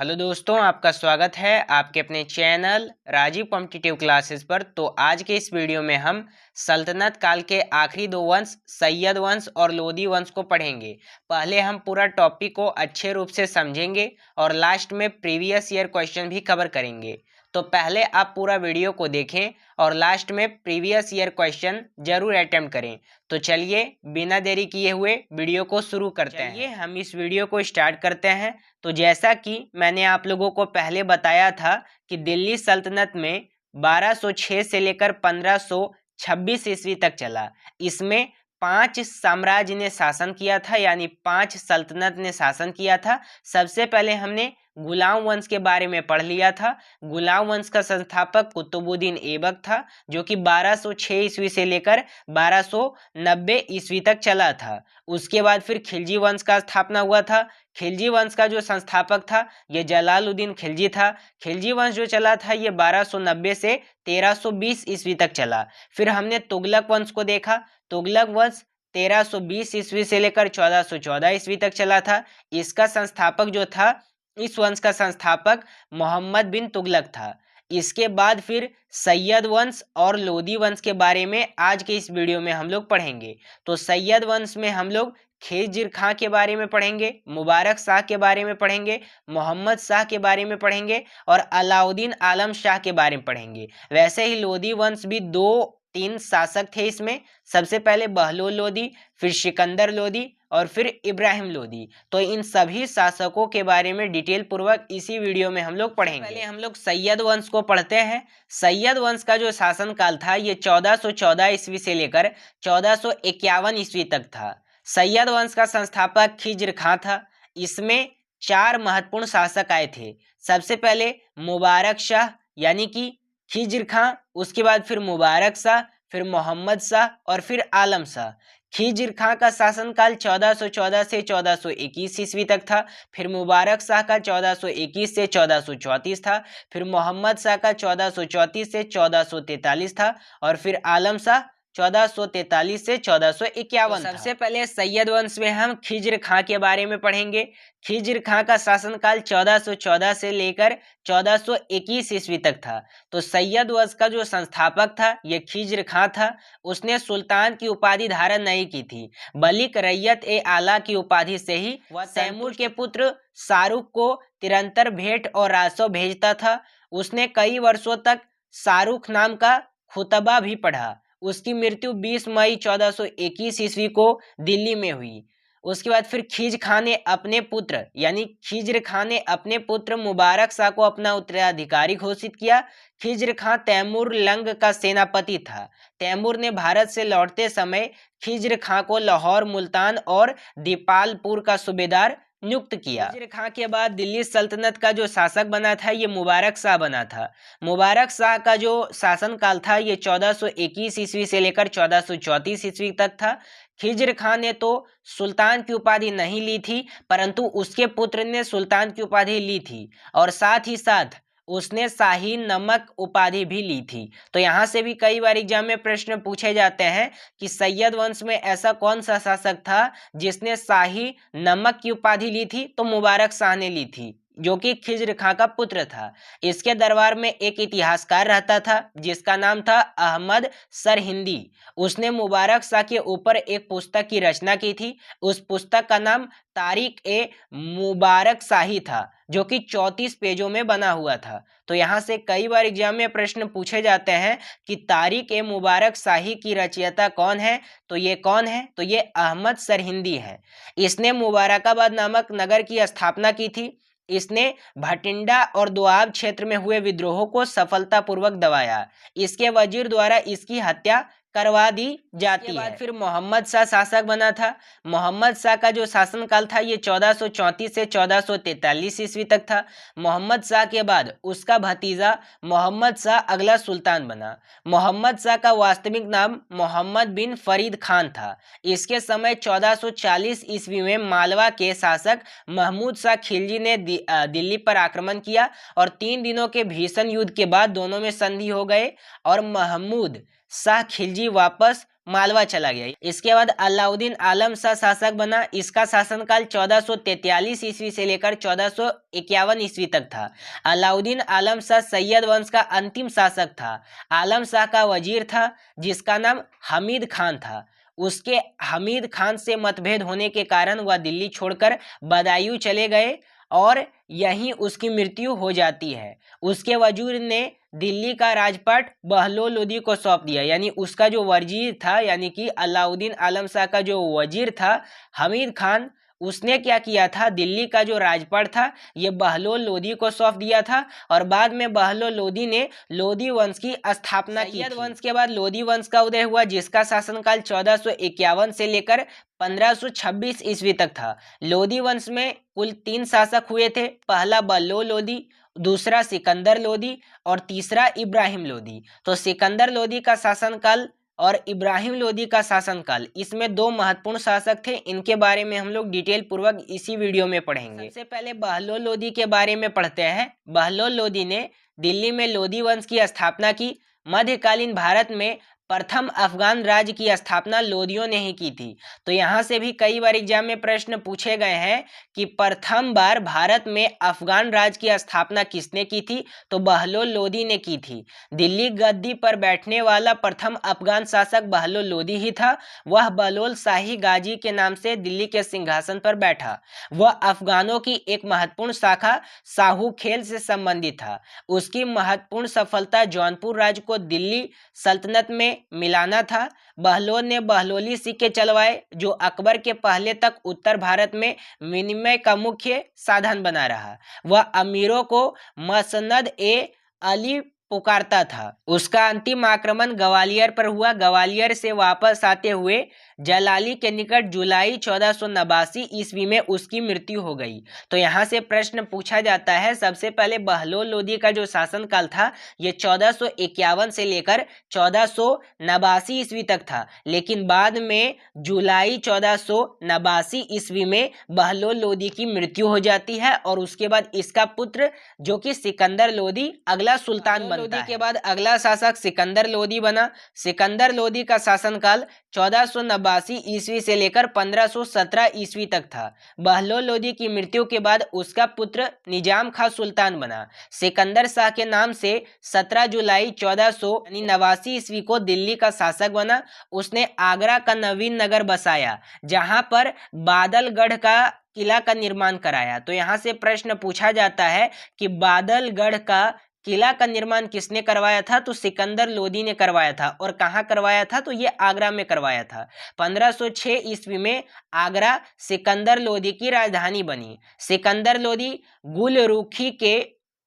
Hello दोस्तों, आपका स्वागत है आपके अपने चैनल राजीव कॉम्पिटिटिव क्लासेस पर। तो आज के इस वीडियो में हम सल्तनत काल के आखिरी दो वंश सैयद वंश और लोदी वंश को पढ़ेंगे। पहले हम पूरा टॉपिक को अच्छे रूप से समझेंगे और लास्ट में प्रीवियस ईयर क्वेश्चन भी कवर करेंगे। तो पहले आप पूरा वीडियो को देखें और लास्ट में प्रीवियस ईयर क्वेश्चन जरूर अटेम्प्ट करें। तो चलिए बिना देरी किए हुए वीडियो को शुरू करते हैं। हम इस वीडियो को स्टार्ट करते हैं। तो जैसा कि मैंने आप लोगों को पहले बताया था कि दिल्ली सल्तनत में 1206 से लेकर 1526 ईस्वी तक चला। इसमें 5 साम्राज्य ने शासन किया था, यानी 5 सल्तनत ने शासन किया था। सबसे पहले हमने गुलाम वंश के बारे में पढ़ लिया था। गुलाम वंश का संस्थापक कुतुबुद्दीन ऐबक था, जो कि 1206 ईस्वी से लेकर 1290 ईस्वी तक चला था। उसके बाद फिर खिलजी वंश का स्थापना हुआ था। खिलजी वंश का जो संस्थापक था ये जलालुद्दीन खिलजी था। खिलजी वंश जो चला था ये 1290 से 1320 ईस्वी तक चला। फिर हमने तुगलक वंश को देखा। तुगलक वंश 1320 ईस्वी से लेकर 1414 ईस्वी तक चला था। इसका संस्थापक जो था, इस वंश का संस्थापक मोहम्मद बिन तुगलक था। इसके बाद फिर सैयद वंश और लोदी वंश के बारे में आज के इस वीडियो में हम लोग पढ़ेंगे। तो सैयद वंश में हम लोग खिज़िर खां के बारे में पढ़ेंगे, मुबारक शाह के बारे में पढ़ेंगे, मोहम्मद शाह के बारे में पढ़ेंगे और अलाउद्दीन आलम शाह के बारे में पढ़ेंगे। वैसे ही लोदी वंश भी 2-3 शासक थे इसमें। सबसे पहले बहलोल लोदी, फिर सिकंदर लोदी और फिर इब्राहिम लोदी। तो इन सभी शासकों के बारे में डिटेल पूर्वक इसी वीडियो में हम लोग पढ़ेंगे। पहले हम लोग सैयद वंश को पढ़ते हैं। सैयद वंश का जो शासनकाल था ये 1414 ईस्वी से लेकर 1451 ईस्वी तक था। सैयद वंश का संस्थापक खिज़िर खां था। इसमें 4 महत्वपूर्ण शासक आए थे। सबसे पहले मुबारक शाह यानी कि खिज़िर खां, उसके बाद फिर मुबारक शाह, फिर मोहम्मद शाह और फिर आलम शाह। खिज़िर खां का शासनकाल 1414 से 1421 ईस्वी तक था। फिर मुबारक शाह का 1421 से 1434 था। फिर मोहम्मद शाह का 1434 से 1443 था और फिर आलम शाह 1443 से 1451 था। सबसे पहले सैयद वंश में हम खिज़िर खां के बारे में पढ़ेंगे। खिज़िर खां का शासनकाल 1414 से लेकर 1421 ईस्वी तक था। तो सैयद वंश का जो संस्थापक था ये खिज़िर खां था। उसने सुल्तान की उपाधि धारण नहीं की थी, बल्कि रैयत ए आला की उपाधि से ही वह तैमूर के पुत्र शाहरुख को निरंतर भेंट और राजस्व भेजता था। उसने कई वर्षों तक शाहरुख नाम का खुतबा भी पढ़ा। उसकी मृत्यु 20 मई 1421 ईस्वी को दिल्ली में हुई। उसके बाद फिर खिज़िर खां ने अपने पुत्र यानी खिज़िर खां ने अपने पुत्र मुबारक शाह को अपना उत्तराधिकारी घोषित किया। खिज़िर खां तैमूर लंग का सेनापति था। तैमूर ने भारत से लौटते समय खिज़िर खां को लाहौर, मुल्तान और दीपालपुर का सूबेदार नियुक्त किया। खिज़िर खां के बाद दिल्ली सल्तनत का जो शासक बना था ये मुबारक शाह बना था। मुबारक शाह का जो शासनकाल था ये 1421 ईस्वी से लेकर 1434 ईस्वी तक था। खिज़िर खां ने तो सुल्तान की उपाधि नहीं ली थी, परंतु उसके पुत्र ने सुल्तान की उपाधि ली थी और साथ ही साथ उसने शाही नमक उपाधि भी ली थी। तो यहाँ से भी कई बार एग्जाम में प्रश्न पूछे जाते हैं कि सैयद वंश में ऐसा कौन सा शासक था जिसने शाही नमक की उपाधि ली थी। तो मुबारक शाह ने ली थी, जो कि खिज़िर खां का पुत्र था। इसके दरबार में एक इतिहासकार रहता था जिसका नाम था अहमद सरहिंदी। उसने मुबारक शाह के ऊपर एक पुस्तक की रचना की थी। उस पुस्तक का नाम तारीख ए मुबारक शाही था, जो कि 34 पेजों में बना हुआ था। तो यहाँ से कई बार एग्जाम में प्रश्न पूछे जाते हैं कि तारीख ए मुबारक शाही की रचयिता कौन है। तो ये कौन है? तो ये अहमद सरहिंदी है। इसने मुबारकाबाद नामक नगर की स्थापना की थी। इसने भटिंडा और दोआब क्षेत्र में हुए विद्रोहों को सफलतापूर्वक दबाया। इसके वजीर द्वारा इसकी हत्या करवा दी जाती है। फिर मोहम्मद शाह शासक बना था। मोहम्मद शाह का जो शासनकाल था ये 1434 से 1443 ईस्वी तक था। मोहम्मद शाह के बाद उसका भतीजा मोहम्मद शाह अगला सुल्तान बना। मोहम्मद शाह का वास्तविक नाम मोहम्मद बिन फरीद खान था। इसके समय 1440 ईस्वी में मालवा के शासक महमूद शाह खिलजी ने दिल्ली पर आक्रमण किया और 3 दिनों के भीषण युद्ध के बाद दोनों में संधि हो गए और महमूद शाह खिलजी वापस मालवा चला गया। इसके बाद अलाउद्दीन आलम शाह शासक बना। इसका शासनकाल 1443 ईस्वी से लेकर 1451 ईस्वी तक था। अलाउद्दीन आलम शाह सैयद वंश का अंतिम शासक था। आलम शाह का वजीर था जिसका नाम हमीद खान था। उसके हमीद खान से मतभेद होने के कारण वह दिल्ली छोड़कर बदायूं चले गए और यहीं उसकी मृत्यु हो जाती है। उसके वजीर ने दिल्ली का राजपाट बहलोल लोदी को सौंप दिया। यानी उसका जो वजीर था, यानी कि अलाउद्दीन आलम शाह का जो वजीर था हमीद खान, उसने क्या किया था, दिल्ली का जो राजपाट था ये बहलोल लोदी को सौंप दिया था और बाद में बहलोल लोदी ने लोदी वंश की स्थापना की। सैयद वंश के बाद लोदी वंश का उदय हुआ जिसका शासनकाल 1451 से लेकर 1526 ईस्वी तक था। लोदी वंश में कुल 3 शासक हुए थे। पहला बहलोल लोदी, दूसरा सिकंदर लोदी और तीसरा इब्राहिम लोदी। तो सिकंदर लोदी का शासनकाल और इब्राहिम लोदी का शासनकाल, इसमें 2 महत्वपूर्ण शासक थे। इनके बारे में हम लोग डिटेल पूर्वक इसी वीडियो में पढ़ेंगे। सबसे पहले बहलोल लोदी के बारे में पढ़ते हैं। बहलोल लोदी ने दिल्ली में लोदी वंश की स्थापना की। मध्यकालीन भारत में प्रथम अफगान राज्य की स्थापना लोदियों ने ही की थी। तो यहाँ से भी कई बार एग्जाम में प्रश्न पूछे गए हैं कि प्रथम बार भारत में अफगान राज्य की स्थापना किसने की थी, तो बहलोल लोदी ने की थी। दिल्ली गद्दी पर बैठने वाला प्रथम अफगान शासक बहलोल लोदी ही था। वह बलोल शाही गाजी के नाम से दिल्ली के सिंहासन पर बैठा। वह अफगानों की एक महत्वपूर्ण शाखा शाहू खेल से संबंधित था। उसकी महत्वपूर्ण सफलता जौनपुर राज्य को दिल्ली सल्तनत में मिलाना था। बहलोल ने बहलोली सिक्के चलवाए जो अकबर के पहले तक उत्तर भारत में विनिमय का मुख्य साधन बना रहा। वह अमीरों को मसनद ए अली पुकारता था। उसका अंतिम आक्रमण ग्वालियर पर हुआ। ग्वालियर से वापस आते हुए जलाली के निकट जुलाई 1489 ईस्वी में उसकी मृत्यु हो गई। तो यहाँ से प्रश्न पूछा जाता है, सबसे पहले बहलोल लोदी का जो शासनकाल था ये 1451 से लेकर 1489 ईस्वी तक था, लेकिन बाद में जुलाई 1489 ईस्वी में बहलोल लोदी की मृत्यु हो जाती है और उसके बाद इसका पुत्र जो कि सिकंदर लोदी अगला सुल्तान बनता है। लोदी के बाद अगला शासक सिकंदर लोदी बना। सिकंदर लोदी का शासनकाल 1489 ईस्वी से लेकर 1517 ईस्वी तक था। बहलोल लोदी की मृत्यु के बाद उसका पुत्र निजाम खां सुल्तान बना। सिकंदर शाह के नाम से 17 जुलाई 1489 ईस्वी को दिल्ली का शासक बना। उसने आगरा का नवीन नगर बसाया जहां पर बादलगढ़ का किला का निर्माण कराया। तो यहाँ से प्रश्न पूछा जाता है कि बादलगढ़ का किला का निर्माण किसने करवाया था, तो सिकंदर लोदी ने करवाया था। और कहाँ करवाया था, तो ये आगरा में करवाया था। 1506 ईस्वी में आगरा सिकंदर लोदी की राजधानी बनी। सिकंदर लोदी गुलरुखी के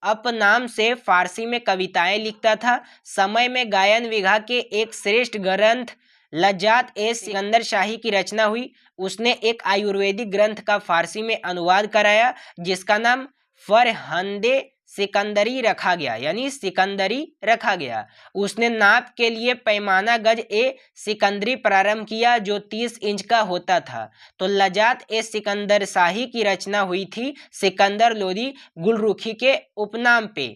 अपनाम से फारसी में कविताएं लिखता था। समय में गायन विधा के एक श्रेष्ठ ग्रंथ लज्जात ए सिकंदर शाही की रचना हुई। उसने एक आयुर्वेदिक ग्रंथ का फारसी में अनुवाद कराया जिसका नाम फरहंदे सिकंदरी रखा गया, यानी सिकंदरी रखा गया। उसने नाप के लिए पैमाना गज ए सिकंदरी प्रारंभ किया जो 30 इंच का होता था। तो लजात ए सिकंदर शाही की रचना हुई थी सिकंदर लोदी गुलरुखी के उपनाम पे।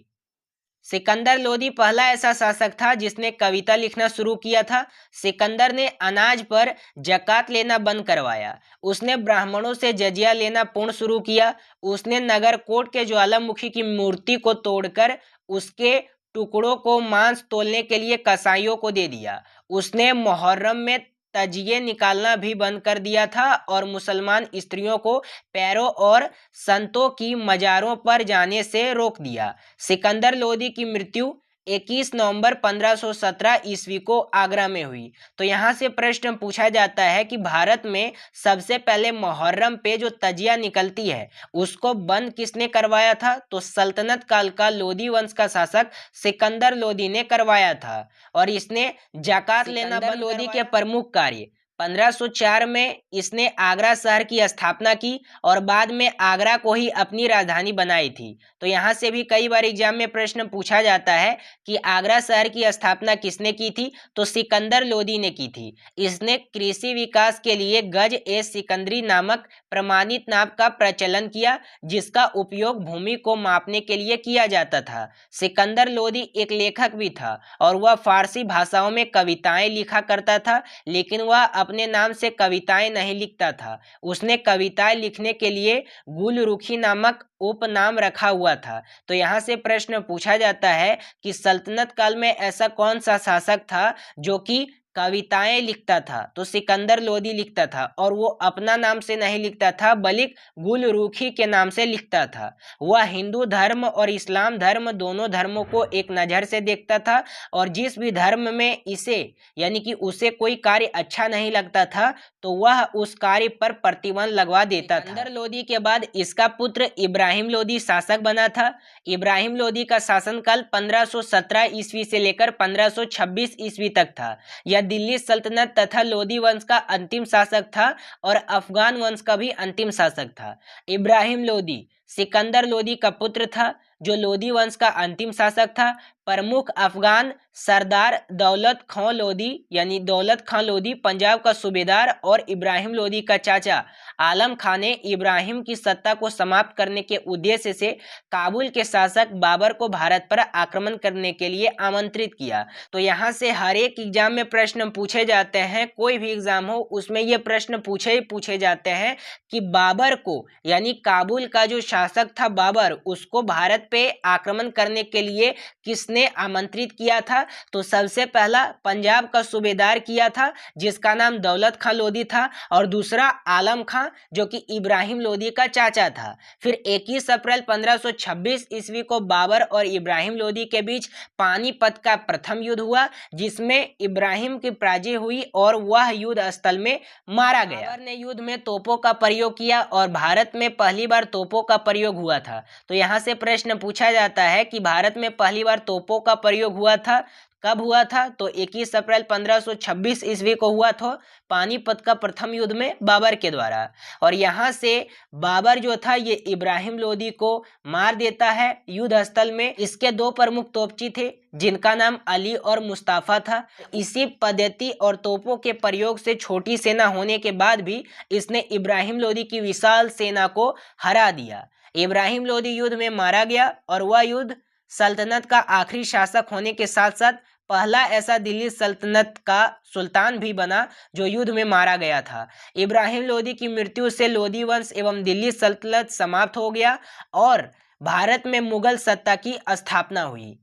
सिकंदर लोदी पहला ऐसा शासक था जिसने कविता लिखना शुरू किया था। सिकंदर ने अनाज पर जकात लेना बंद करवाया। उसने ब्राह्मणों से जजिया लेना पूर्ण शुरू किया। उसने नगरकोट के ज्वालामुखी की मूर्ति को तोड़कर उसके टुकड़ों को मांस तोलने के लिए कसाईयों को दे दिया। उसने मुहर्रम में तजिए निकालना भी बंद कर दिया था और मुसलमान स्त्रियों को पैरों और संतों की मजारों पर जाने से रोक दिया। सिकंदर लोदी की मृत्यु 21 नवंबर 1517 ईस्वी को आगरा में हुई। तो यहाँ से प्रश्न पूछा जाता है कि भारत में सबसे पहले मुहर्रम पे जो तजिया निकलती है उसको बंद किसने करवाया था, तो सल्तनत काल का लोदी वंश का शासक सिकंदर लोदी ने करवाया था। और इसने जाकात लेना बंद लोदी के प्रमुख कार्य 1504 में इसने आगरा शहर की स्थापना की और बाद में आगरा को ही अपनी राजधानी बनाई थी। तो यहाँ से भी कई बार एग्जाम में प्रश्न पूछा जाता है कि आगरा शहर की स्थापना किसने की थी, तो सिकंदर लोदी ने की थी। इसने कृषि विकास के लिए गज-ए-सिकंदरी नामक प्रमाणित नाप का प्रचलन किया, जिसका उपयोग भूमि को मापने के लिए किया जाता था। सिकंदर लोदी एक लेखक भी था और वह फारसी भाषाओं में कविताएं लिखा करता था, लेकिन वह अपने नाम से कविताएं नहीं लिखता था। उसने कविताएं लिखने के लिए गुलरुखी नामक उपनाम रखा हुआ था। तो यहाँ से प्रश्न पूछा जाता है कि सल्तनत काल में ऐसा कौन सा शासक था जो कि कविताएं लिखता था, तो सिकंदर लोदी लिखता था और वो अपना नाम से नहीं लिखता था बल्कि गुलरुखी के नाम से लिखता था। वह हिंदू धर्म और इस्लाम धर्म दोनों धर्मों को एक नज़र से देखता था और जिस भी धर्म में इसे यानी कि उसे कोई कार्य अच्छा नहीं लगता था तो वह उस कार्य पर प्रतिबंध लगवा देता था। सिकंदर लोदी के बाद इसका पुत्र इब्राहिम लोदी शासक बना था। इब्राहिम लोदी का शासनकाल 1517 ईस्वी से लेकर 1526 ईस्वी तक था। यह दिल्ली सल्तनत तथा लोदी वंश का अंतिम शासक था और अफगान वंश का भी अंतिम शासक था। इब्राहिम लोदी सिकंदर लोदी का पुत्र था जो लोदी वंश का अंतिम शासक था। प्रमुख अफगान सरदार दौलत खां लोदी यानी दौलत खां लोदी पंजाब का सूबेदार और इब्राहिम लोदी का चाचा आलम खां ने इब्राहिम की सत्ता को समाप्त करने के उद्देश्य से काबुल के शासक बाबर को भारत पर आक्रमण करने के लिए आमंत्रित किया। तो यहाँ से हर एक एग्जाम में प्रश्न पूछे जाते हैं, कोई भी एग्जाम हो उसमें ये प्रश्न पूछे जाते हैं कि बाबर को यानी काबुल का जो शासक था बाबर, उसको भारत पे आक्रमण करने के लिए किसने आमंत्रित किया था। तो सबसे पहला पंजाब का सूबेदार किया था जिसका नाम दौलत खां लोदी था और दूसरा आलम खां जो कि इब्राहिम लोदी का चाचा था। फिर 21 अप्रैल 1526 ईस्वी को बाबर और इब्राहिम लोदी के बीच पानीपत का प्रथम युद्ध हुआ जिसमें इब्राहिम की पराजय हुई और वह युद्ध स्थल में मारा गया। बाबर ने युद्ध में तोपों का प्रयोग किया और भारत में पहली बार तोपों का प्रयोग हुआ था। तो यहाँ से प्रश्न पूछा जाता है कि भारत में पहली बार तोपों का प्रयोग हुआ था, कब हुआ था, तो 21 अप्रैल 1526 ईस्वी को हुआ था पानीपत का प्रथम युद्ध में बाबर के द्वारा। और यहाँ से बाबर जो था ये इब्राहिम लोदी को मार देता है युद्ध स्थल में। इसके दो प्रमुख तोपची थे जिनका नाम अली और मुस्ताफा था। इसी पद्धति और तोपों के प्रयोग से छोटी सेना होने के बाद भी इसने इब्राहिम लोदी की विशाल सेना को हरा दिया। इब्राहिम लोदी युद्ध में मारा गया और वह युद्ध सल्तनत का आखिरी शासक होने के साथ साथ पहला ऐसा दिल्ली सल्तनत का सुल्तान भी बना जो युद्ध में मारा गया था। इब्राहिम लोदी की मृत्यु से लोदी वंश एवं दिल्ली सल्तनत समाप्त हो गया और भारत में मुगल सत्ता की स्थापना हुई।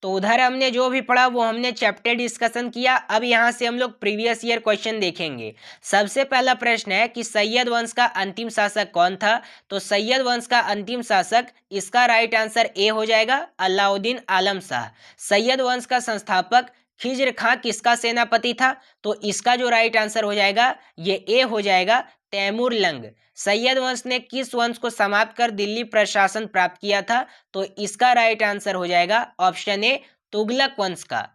तो उधर हमने जो भी पढ़ा वो हमने चैप्टर डिस्कशन किया। अब यहाँ से हम लोग प्रीवियस ईयर क्वेश्चन देखेंगे। सबसे पहला प्रश्न है कि सैयद वंश का अंतिम शासक कौन था। तो सैयद वंश का अंतिम शासक, इसका राइट आंसर ए हो जाएगा, अलाउद्दीन आलम शाह। सैयद वंश का संस्थापक खिज्र खां किसका सेनापति था। तो इसका जो राइट आंसर हो जाएगा ये ए हो जाएगा, तैमूर लंग। सैयद वंश ने किस वंश को समाप्त कर दिल्ली प्रशासन प्राप्त किया था। तो इसका राइट आंसर हो जाएगा ऑप्शन ए, तुगलक वंश का।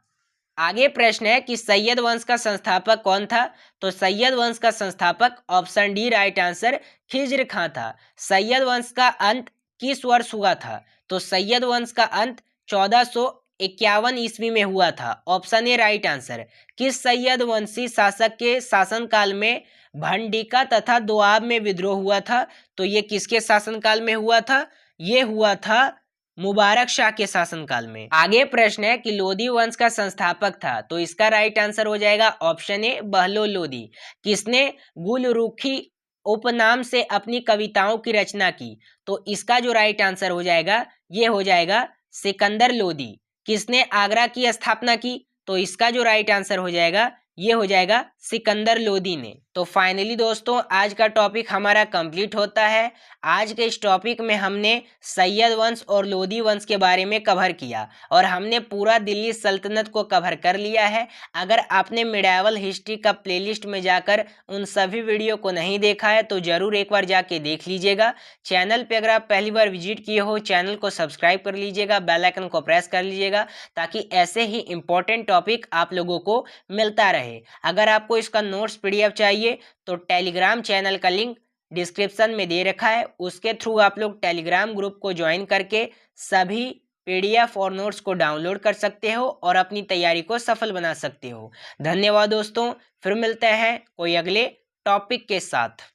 आगे प्रश्न है कि सैयद वंश का संस्थापक कौन था। तो सैयद वंश का संस्थापक option D right answer Khizr Khan था। सैयद वंश का अंत किस वर्ष हुआ था। तो सैयद वंश का अंत 1451 ईस्वी में हुआ था। Option A right answer. किस सैयद वंशी शासक के शासनकाल में भंडिका तथा दोआब में विद्रोह हुआ था। तो ये किसके शासनकाल में हुआ था, ये हुआ था मुबारक शाह के शासनकाल में। आगे प्रश्न है कि लोदी वंश का संस्थापक था। तो इसका राइट आंसर हो जाएगा ऑप्शन ए, बहलोल लोदी। किसने गुलरुखी उपनाम से अपनी कविताओं की रचना की। तो इसका जो राइट आंसर हो जाएगा ये हो जाएगा सिकंदर लोदी। किसने आगरा की स्थापना की। तो इसका जो राइट आंसर हो जाएगा ये हो जाएगा सिकंदर लोदी ने। तो फाइनली दोस्तों आज का टॉपिक हमारा कंप्लीट होता है। आज के इस टॉपिक में हमने सैयद वंश और लोदी वंश के बारे में कवर किया और हमने पूरा दिल्ली सल्तनत को कवर कर लिया है। अगर आपने मिडाइवल हिस्ट्री का प्लेलिस्ट में जाकर उन सभी वीडियो को नहीं देखा है तो ज़रूर एक बार जाके देख लीजिएगा। चैनल पे अगर आप पहली बार विजिट किए हो चैनल को सब्सक्राइब कर लीजिएगा, बेल आइकन को प्रेस कर लीजिएगा ताकि ऐसे ही इम्पोर्टेंट टॉपिक आप लोगों को मिलता रहे। रहे। अगर आपको इसका नोट्स PDF चाहिए तो टेलीग्राम चैनल का लिंक डिस्क्रिप्शन में दे रखा है, उसके थ्रू आप लोग टेलीग्राम ग्रुप को ज्वाइन करके सभी PDF और नोट्स को डाउनलोड कर सकते हो और अपनी तैयारी को सफल बना सकते हो। धन्यवाद दोस्तों, फिर मिलते हैं कोई अगले टॉपिक के साथ।